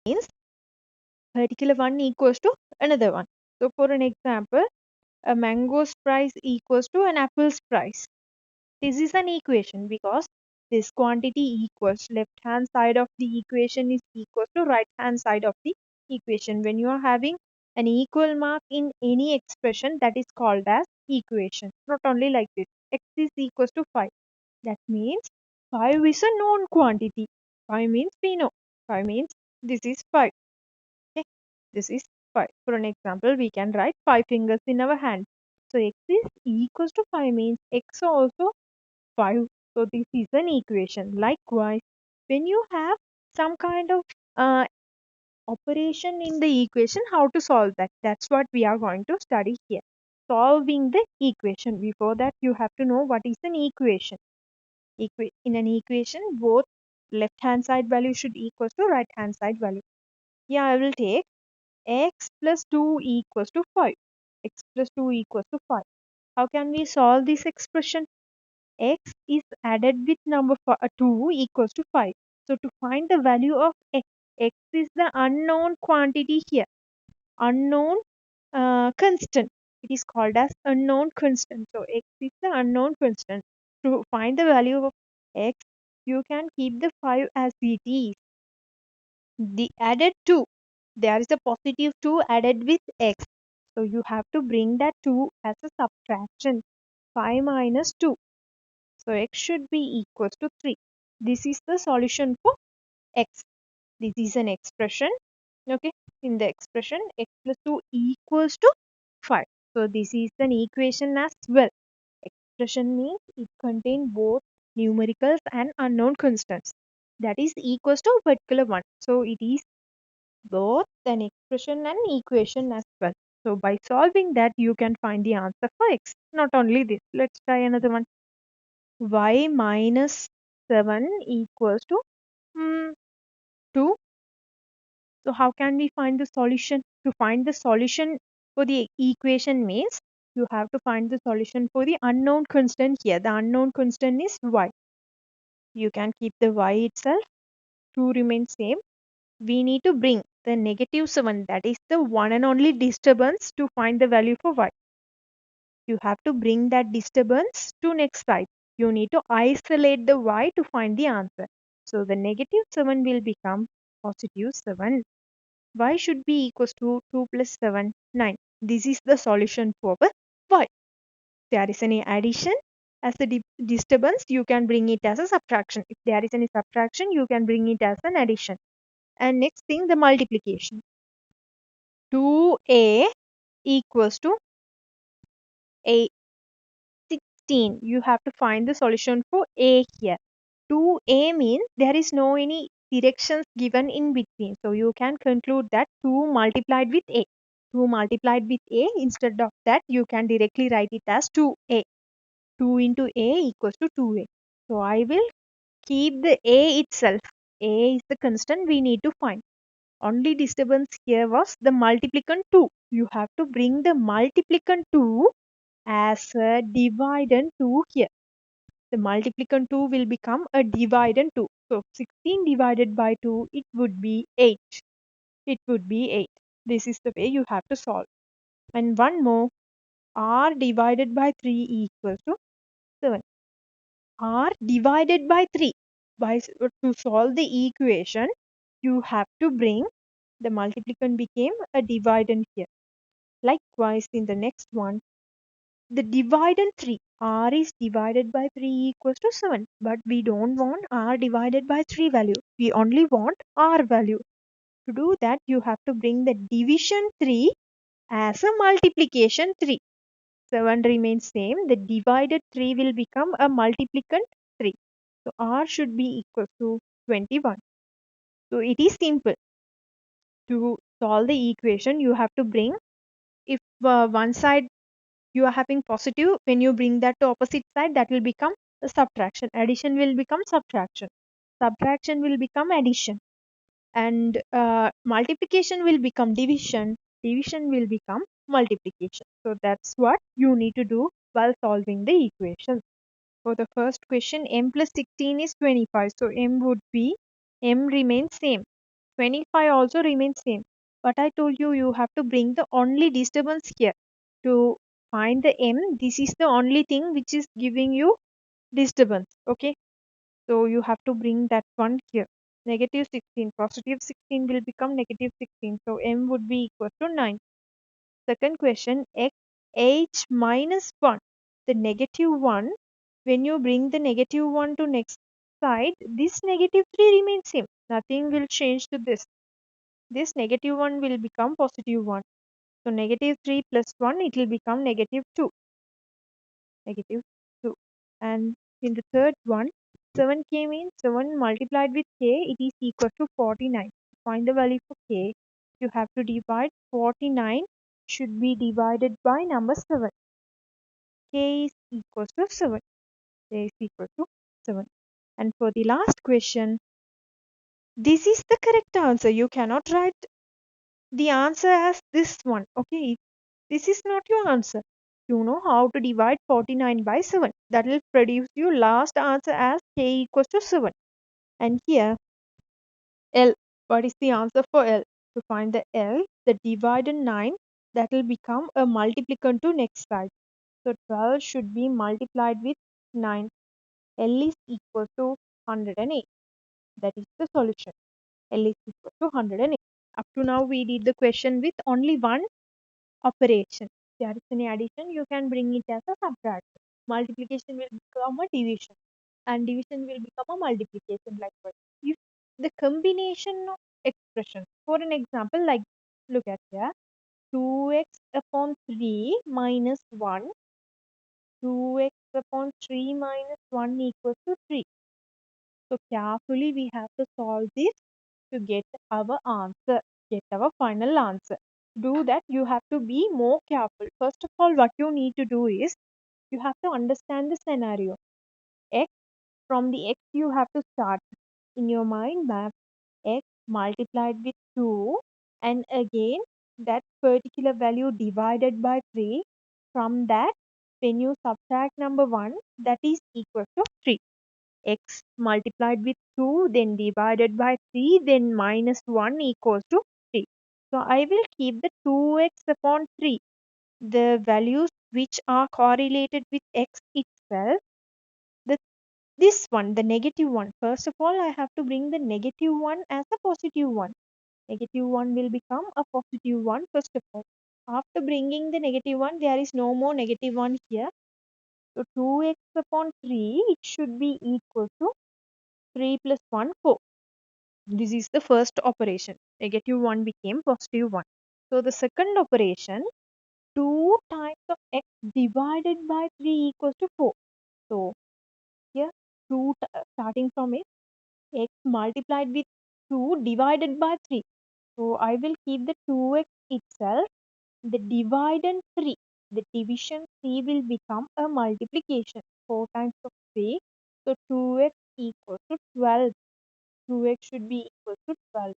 means particular one equals to another one. So for an example, a mango's price equals to an apple's price. This is an equation because this quantity equals left hand side of the equation is equals to right hand side of the equation. When you are having an equal mark in any expression, that is called as equation. Not only like this, x is equals to 5. That means 5 is a known quantity. 5 means we know. 5 means this is 5. Okay, this is 5. For an example, we can write 5 fingers in our hand. So x is equals to 5 means x also 5. So this is an equation. Likewise, when you have some kind of uh, operation in the equation, how to solve that? That's what we are going to study here. Solving the equation. Before that, you have to know what is an equation. In an equation, both left hand side value should equal to right hand side value. Yeah, I will take x plus 2 equals to 5. X plus 2 equals to 5. How can we solve this expression? X is added with number 2 equals to 5. So to find the value of x, x is the unknown quantity here. Unknown constant. It is called as unknown constant. So x is the unknown constant. To find the value of x, you can keep the 5 as it is. The added 2, there is a positive 2 added with x. So you have to bring that 2 as a subtraction. 5 minus 2. So x should be equals to 3. This is the solution for x. This is an expression. Okay. In the expression x plus 2 equals to 5. So this is an equation as well. Expression means it contains both numericals and unknown constants. That is equals to a particular one. So it is both an expression and equation as well. So by solving that, you can find the answer for x. Not only this, let's try another one. Y minus 7 equals to 2. So how can we find the solution? To find the solution for the equation means you have to find the solution for the unknown constant here. The unknown constant is y. You can keep the y itself. 2 remains same. We need to bring the negative 7, that is the one and only disturbance, to find the value for y. You have to bring that disturbance to next side. You need to isolate the y to find the answer. So the negative 7 will become positive 7. Y should be equals to 2 plus 7, 9. This is the solution for the y. If there is any addition as a disturbance, you can bring it as a subtraction. If there is any subtraction, you can bring it as an addition. And next thing, the multiplication. 2a equals to 16. You have to find the solution for a here. 2a means there is no any directions given in between. So you can conclude that 2 multiplied with a. 2 multiplied with a, instead of that you can directly write it as 2a. 2 into a equals to 2a. So I will keep the a itself. A is the constant we need to find. Only disturbance here was the multiplicand 2. You have to bring the multiplicand 2 as a dividend 2 here. The multiplicand 2 will become a dividend 2. So 16 divided by 2, it would be 8. It would be 8. This is the way you have to solve. And one more, r divided by 3 equals to 7. R divided by 3. To solve the equation, you have to bring the multiplicand became a dividend here. Likewise, in the next one, the dividend 3. R is divided by 3 equals to 7. But we don't want R divided by 3 value. We only want R value. To do that, you have to bring the division 3 as a multiplication 3. 7 remains same. The divided 3 will become a multiplicand 3. So R should be equal to 21. So it is simple. To solve the equation, you have to bring, if one side you are having positive, when you bring that to opposite side, that will become a subtraction. Addition will become subtraction. Subtraction will become addition. And multiplication will become division. Division will become multiplication. So that's what you need to do while solving the equation. For the first question, m plus 16 is 25. So m remains same. 25 also remains same. But I told you you have to bring the only disturbance here. To find the m, this is the only thing which is giving you disturbance. Okay. So you have to bring that one here. Negative 16. Positive 16 will become negative 16. So m would be equal to 9. Second question, x h minus 1. The negative 1, when you bring the negative 1 to next side, this negative 3 remains same. Nothing will change to this. This negative 1 will become positive 1. So negative 3 plus 1, it will become negative 2. Negative 2. And in the third one, 7k means 7 multiplied with k, it is equal to 49. Find the value for k. You have to divide 49 should be divided by number 7. K is equal to 7. K is equal to 7. And for the last question, this is the correct answer. You cannot write the answer as this one. Okay, this is not your answer. You know how to divide 49 by 7. That will produce your last answer as k equals to 7. And here, L. What is the answer for L? To find the L, the dividend 9, that will become a multiplicand to next side. So 12 should be multiplied with 9. L is equal to 108. That is the solution. L is equal to 108. Up to now, we did the question with only one operation. If there is any addition, you can bring it as a subtraction. Multiplication will become a division, and division will become a multiplication likewise. If the combination of expressions, for an example, like look at here, 2x upon 3 minus 1, 2x upon 3 minus 1 equals to 3. So carefully we have to solve this to get our answer, get our final answer. Do that, you have to be more careful. First of all, what you need to do is you have to understand the scenario. X, from the x you have to start in your mind map x multiplied with 2, and again that particular value divided by 3. From that, when you subtract number 1, that is equal to 3. X multiplied with 2, then divided by 3, then minus 1 equals to 3. So I will keep the 2x upon 3, the values which are correlated with x itself. The this one, the negative one, first of all I have to bring the negative one as a positive one. Negative 1 will become a positive 1 first of all. After bringing the negative 1, there is no more negative 1 here. So 2x upon 3, it should be equal to 3 plus 1, 4. This is the first operation. Negative 1 became positive 1. So the second operation, 2 times of x divided by 3 equals to 4. So here, starting from it, x multiplied with 2 divided by 3. So I will keep the 2x itself, the dividend 3. The division 3 will become a multiplication. 4 times of 3. So 2x equals to 12. 2x should be equal to 12.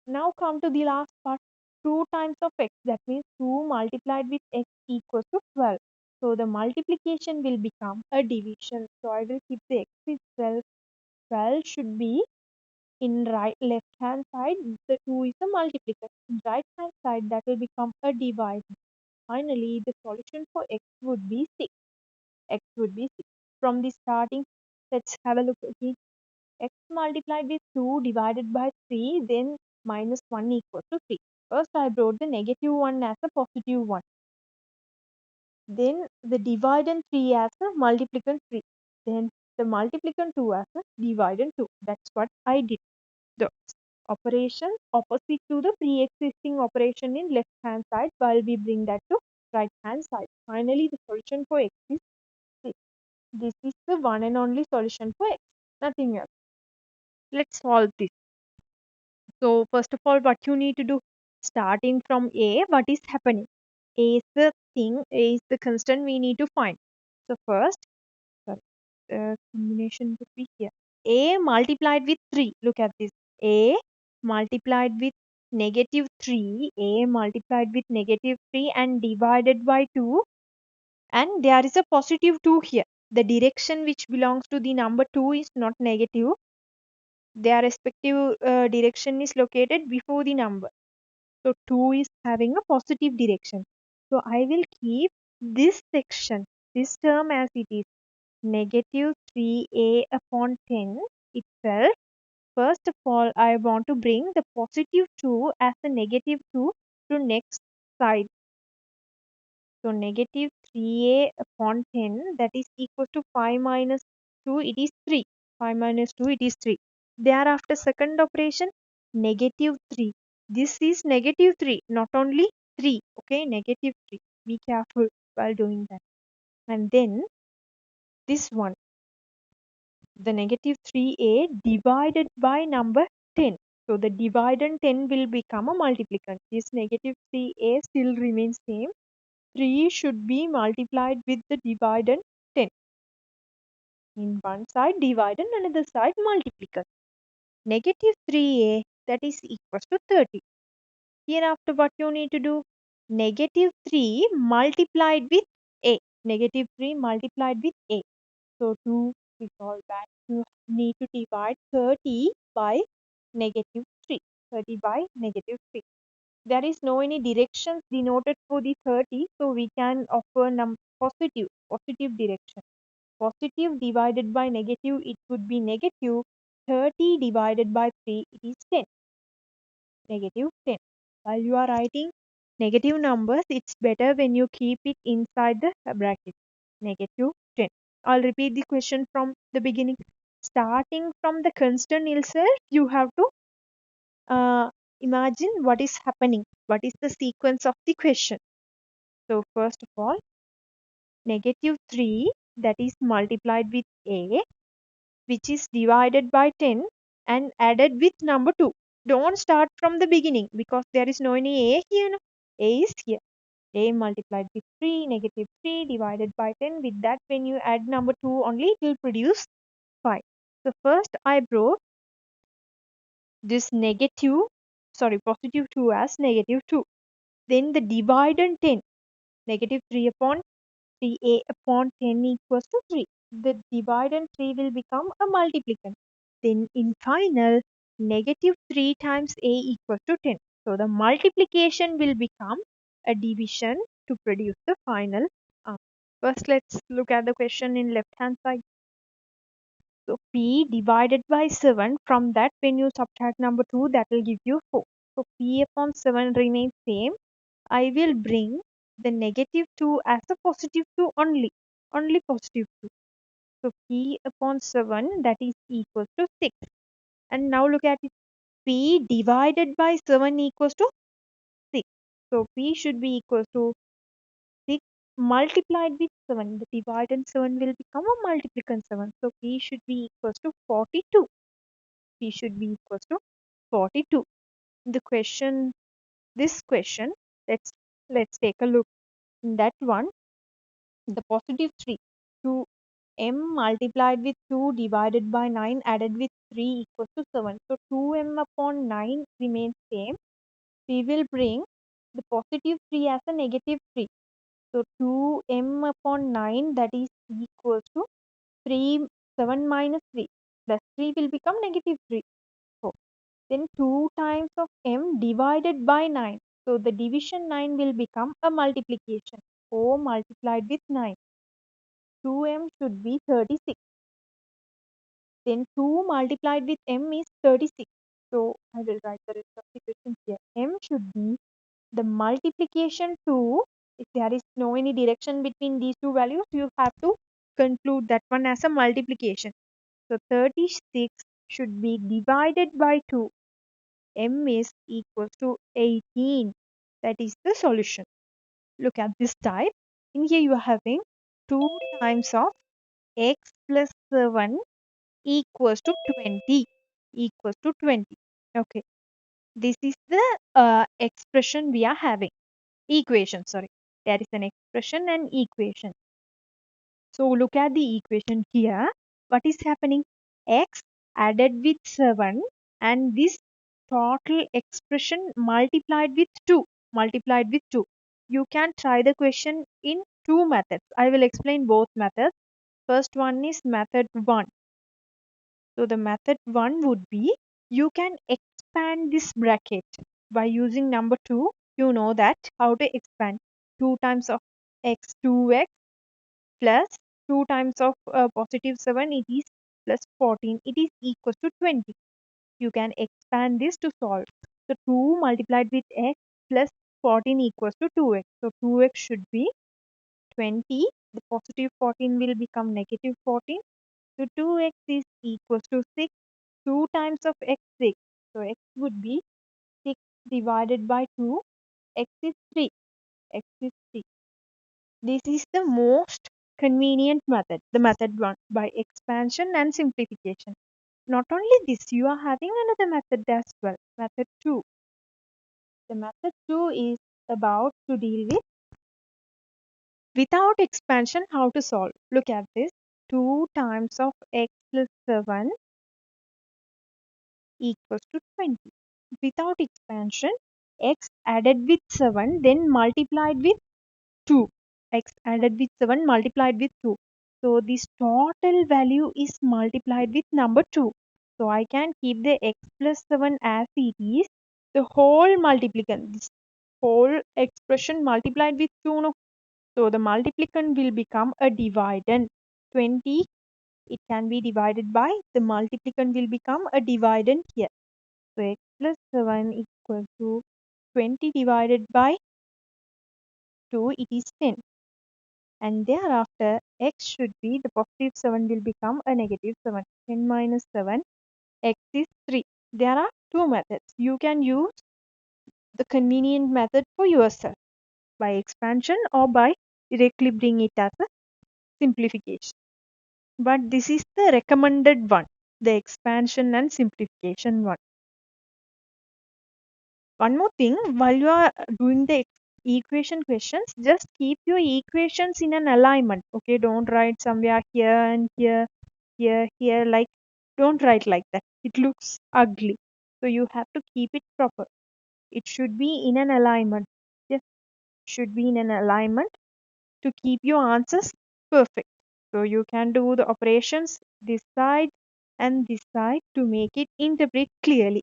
Now come to the last part. 2 times of x, that means 2 multiplied with x equals to 12. So the multiplication will become a division. So I will keep the x itself. 12 should be in left hand side, the 2 is a multiplier. In right hand side, that will become a divisor. Finally, the solution for x would be 6. X would be 6. From the starting, let's have a look again. X multiplied with 2 divided by 3, then minus 1 equals to 3. First, I brought the negative 1 as a positive 1. Then the dividend 3 as a multiplicand 3. Then the multiplicand 2 as a dividend 2. That's what I did. The operation opposite to the pre-existing operation in left hand side, while we bring that to right hand side. Finally, the solution for x is 6. This is the one and only solution for x, nothing else. Let's solve this. So first of all, what you need to do, starting from a, what is happening? A is the thing, a is the constant we need to find. So first, sorry, combination would be here. A multiplied with 3. Look at this. A multiplied with negative 3. A multiplied with negative 3 and divided by 2. And there is a positive 2 here. The direction which belongs to the number 2 is not negative. Their respective direction is located before the number. So 2 is having a positive direction. So I will keep this section, this term as it is, negative 3a upon 10 itself. First of all, I want to bring the positive 2 as a negative 2 to next side. So negative 3a upon 10, that is equal to 5 minus 2, it is 3. 5 minus 2, it is 3. Thereafter second operation, negative 3. This is negative 3, not only 3. Okay, negative 3. Be careful while doing that. And then this one, the negative 3a divided by number 10. So the dividend 10 will become a multiplicand. This negative 3a still remains same. 3 should be multiplied with the dividend 10. In one side dividend, another side multiplicand. Negative 3a, that is equals to 30. Hereafter what you need to do? Negative 3 multiplied with a. Negative 3 multiplied with a. So to resolve that, you need to divide 30 by negative 3. 30 by negative 3. There is no any directions denoted for the 30, so we can offer positive direction. Positive divided by negative, it would be negative. 30 divided by 3, it is 10. Negative 10. While you are writing negative numbers, it's better when you keep it inside the bracket. Negative 10. I'll repeat the question from the beginning. Starting from the constant itself, you have to imagine what is happening. What is the sequence of the question? So first of all, negative 3, that is multiplied with a, which is divided by 10 and added with number 2. Don't start from the beginning because there is no any a here. No? A is here. A multiplied with 3, negative 3 divided by 10. With that, when you add number 2 only, it will produce 5. So first I brought this positive 2 as negative 2. Then the dividend 10, negative 3 upon 3a upon 10 equals to 3. The dividend 3 will become a multiplicand. Then in final, negative 3 times a equals to 10. So the multiplication will become a division to produce the final answer. First, let's look at the question in left hand side. So p divided by 7, from that when you subtract number 2, that will give you 4. So p upon 7 remains same. I will bring the negative 2 as a positive 2 only. Only positive 2. So p upon 7, that is equals to 6. And now look at it. P divided by 7 equals to 6. So p should be equals to 6 multiplied with 7. The dividend 7 will become a multiplicand 7. So p should be equals to 42. P should be equals to 42. The question, this question, let's take a look. In that one, the positive 3, 2m multiplied with 2 divided by 9 added with 3 equals to 7. So 2m upon 9 remains same. We will bring the positive 3 as a negative 3. So 2m upon 9, that is equals to 3, 7 minus 3 plus 3 will become negative 3. So then 2 times of m divided by 9. So the division 9 will become a multiplication. 4 multiplied with 9. 2m should be 36. Then 2 multiplied with m is 36. So I will write the rest of the question here. M should be the multiplication 2. If there is no any direction between these two values, you have to conclude that one as a multiplication. So 36 should be divided by 2. M is equals to 18. That is the solution. Look at this type. In here you are having 2 times of x plus 7 equals to 20. Equals to 20. Okay. This is the expression we are having. Equation, sorry. There is an expression and equation. So look at the equation here. What is happening? X added with 7 and this total expression multiplied with 2. Multiplied with 2. You can try the question in two methods. I will explain both methods. First one is method 1. So the method 1 would be, you can expand this bracket by using number 2. You know that how to expand. 2 times of x, 2x, plus 2 times of positive 7, it is plus 14, it is equals to 20. You can expand this to solve. So 2 multiplied with x plus 14 equals to 2x. So 2x should be 20. The positive 14 will become negative 14. So 2x is equals to 6. 2 times of x, 6. So x would be 6 divided by 2. X is 3. X is 3. This is the most convenient method, the method 1, by expansion and simplification. Not only this, you are having another method as well, method 2. The method 2 is about to deal with without expansion how to solve. Look at this. 2 times of x plus 7 equals to 20. Without expansion, x added with 7 then multiplied with 2. X added with 7 multiplied with 2. So this total value is multiplied with number 2. So I can keep the x plus 7 as it is. The whole multiplicand, this whole expression multiplied with 2. No? So the multiplicand will become a dividend. 20, it can be divided by, the multiplicand will become a dividend here. So x plus 7 equal to 20 divided by 2, it is 10. And thereafter x should be, the positive 7 will become a negative 7. 10 minus 7, x is 3. There are two methods. You can use the convenient method for yourself, by expansion or by directly bring it as a simplification. But this is the recommended one, the expansion and simplification one. One more thing, while you are doing the equation questions, just keep your equations in an alignment. Okay, don't write somewhere here and here, here, like, don't write like that. It looks ugly. So you have to keep it proper. It should be in an alignment. Yes, should be in an alignment to keep your answers perfect. So you can do the operations this side and this side to make it interpret clearly.